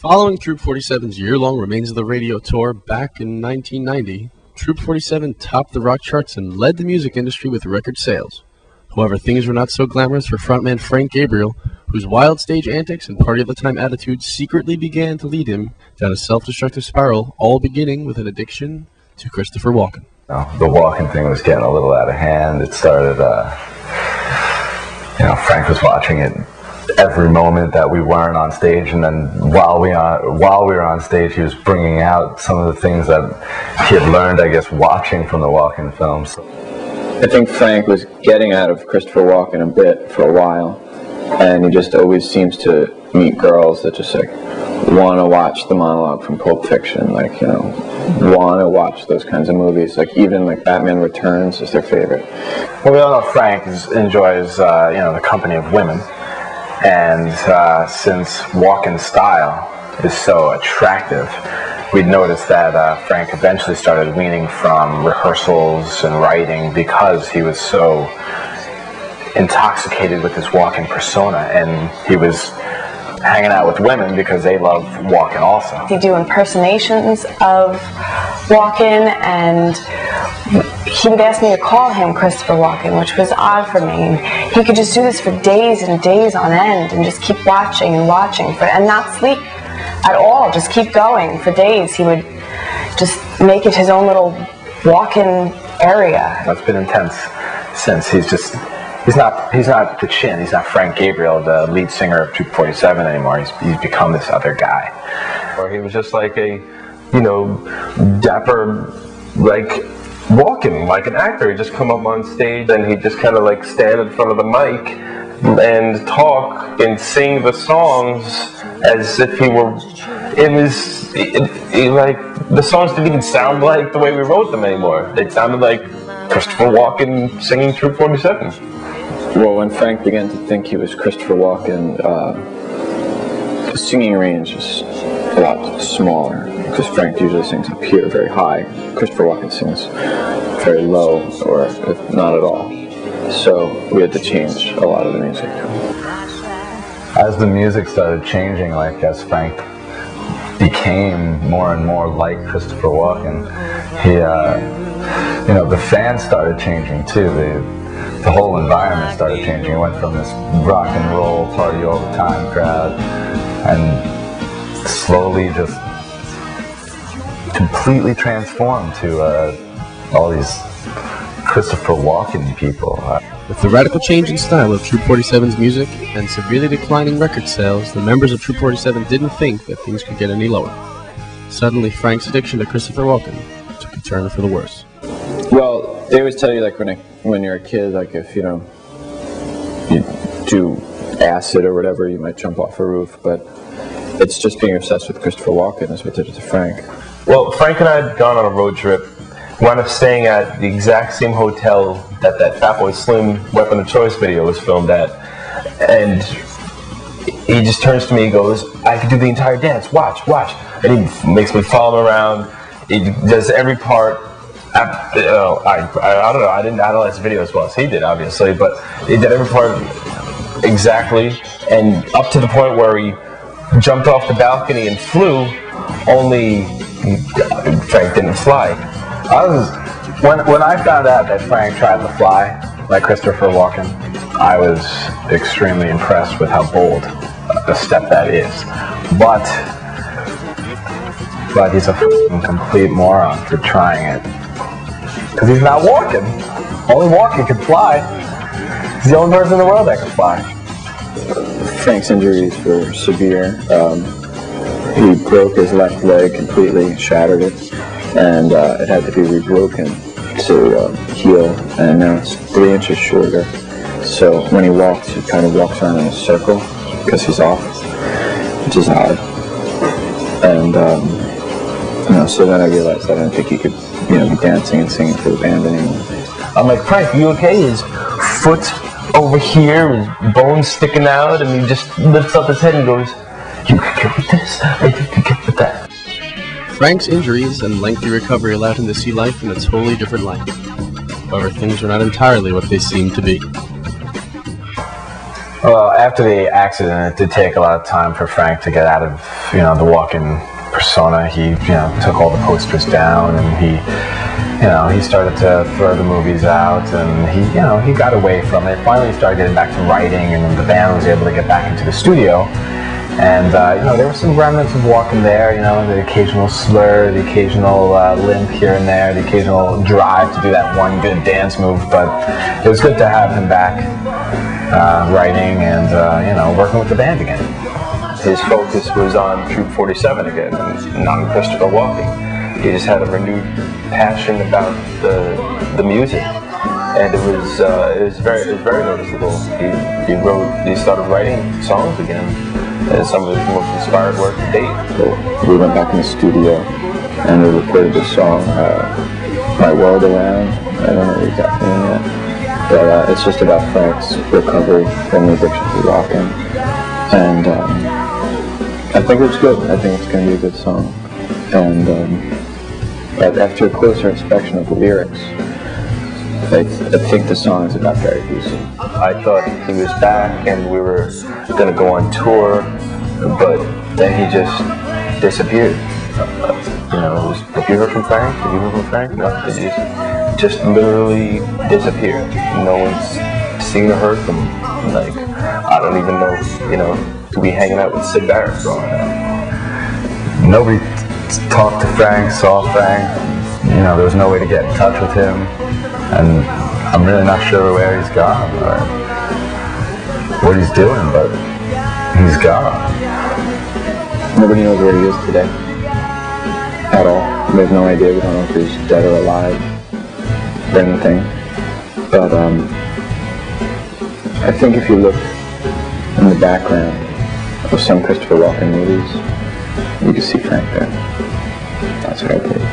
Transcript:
Following Troop 47's year-long Remains of the Radio tour back in 1990, Troop 47 topped the rock charts and led the music industry with record sales. However, things were not so glamorous for frontman Frank Gabriel, whose wild stage antics and party-of-the-time attitude secretly began to lead him down a self-destructive spiral, all beginning with an addiction to Christopher Walken. The Walken thing was getting a little out of hand. It started, Frank was watching it every moment that we weren't on stage, and then while we were on stage, he was bringing out some of the things that he had learned, I guess, watching from the Walken films. I think Frank was getting out of Christopher Walken a bit for a while, and he just always seems to meet girls that just like want to watch the monologue from Pulp Fiction, want to watch those kinds of movies, even Batman Returns is their favorite. Well, we all know Frank enjoys the company of women. And since Walken's style is so attractive, we'd noticed that Frank eventually started weaning from rehearsals and writing because he was so intoxicated with his Walken persona, and he was hanging out with women because they love Walken also. They do impersonations of Walken, and he would ask me to call him Christopher Walken, which was odd for me. He could just do this for days and days on end and just keep watching and watching and not sleep at all, just keep going for days. He would just make it his own little Walken area. That's been intense since he's not the Chin, he's not Frank Gabriel, the lead singer of Troop 47 anymore. He's become this other guy. Or he was just like a, dapper, Walken, like an actor. He'd just come up on stage and he'd just kind of stand in front of the mic and talk and sing the songs as if he were, the songs didn't even sound like the way we wrote them anymore. They sounded like Christopher Walken singing Troop 47. Well, when Frank began to think he was Christopher Walken, the singing range is a lot smaller, because Frank usually sings up here very high. Christopher Walken sings very low, or if not at all. So we had to change a lot of the music. As the music started changing, as Frank became more and more like Christopher Walken, the fans started changing too. The whole environment started changing. It went from this rock and roll party all the time crowd, and slowly just completely transformed to all these Christopher Walken people. With the radical change in style of Troop 47's music and severely declining record sales, the members of Troop 47 didn't think that things could get any lower. Suddenly, Frank's addiction to Christopher Walken took a turn for the worse. Well, they always tell you when you're a kid, if you do acid or whatever, you might jump off a roof, but it's just being obsessed with Christopher Walken is what did it to Frank. Well, Frank and I had gone on a road trip, wound up staying at the exact same hotel that Fatboy Slim Weapon of Choice video was filmed at, and he just turns to me and goes, "I can do the entire dance, watch," and he makes me follow him around. He does every part. I don't know, I didn't analyze the video as well as he did, obviously, but he did every part exactly, and up to the point where he jumped off the balcony and flew, only Frank didn't fly. When I found out that Frank tried to fly like Christopher Walken, I was extremely impressed with how bold a step that is. But he's a complete moron for trying it. Because he's not Walken. Only Walken can fly. He's the only person in the world that can fly. Frank's injuries were severe. He broke his left leg completely, shattered it, and it had to be rebroken to heal, and now it's 3 inches shorter. So when he walks, he kind of walks around in a circle because he's off, which is odd. And so then I realized I didn't think he could, be dancing and singing for the band anymore. I'm like, "Frank, you okay?" His foot over here, his bones sticking out, and he just lifts up his head and goes, "You can get with this, and you can get with that." Frank's injuries and lengthy recovery allowed him to see life in a totally different light. However, things were not entirely what they seemed to be. Well, after the accident, it did take a lot of time for Frank to get out of, the walk-in persona. He, took all the posters down, and he started to throw the movies out, and he got away from it. Finally, he started getting back to writing, and the band was able to get back into the studio. And, there were some remnants of walking there, the occasional slur, the occasional limp here and there, the occasional drive to do that one good dance move, but it was good to have him back writing and, working with the band again. His focus was on Troop 47 again, and not on Christopher Walken. He just had a renewed passion about the music, and it was very noticeable. He started writing songs again, and some of his most inspired work to date. So we went back in the studio and we recorded this song, My World Around. I don't know the exact name yet, but it's just about Frank's recovery from the addiction to walking, and I think it's good. I think it's going to be a good song, and but after a closer inspection of the lyrics, I think the song is about Gary Busey. I thought he was back and we were going to go on tour, but then he just disappeared. Have you heard from Frank? Have you heard from Frank? No, he just literally disappeared. No one's seen or heard from him. Like, I don't even know, to be hanging out with Sid Barrett growing up. Nobody talked to Frank, saw Frank. There was no way to get in touch with him. And I'm really not sure where he's gone or what he's doing, but he's gone. Nobody knows where he is today at all. We have no idea. We don't know if he's dead or alive or anything. But I think if you look in the background of some Christopher Walken movies, you can see Frank there. That's what I believe.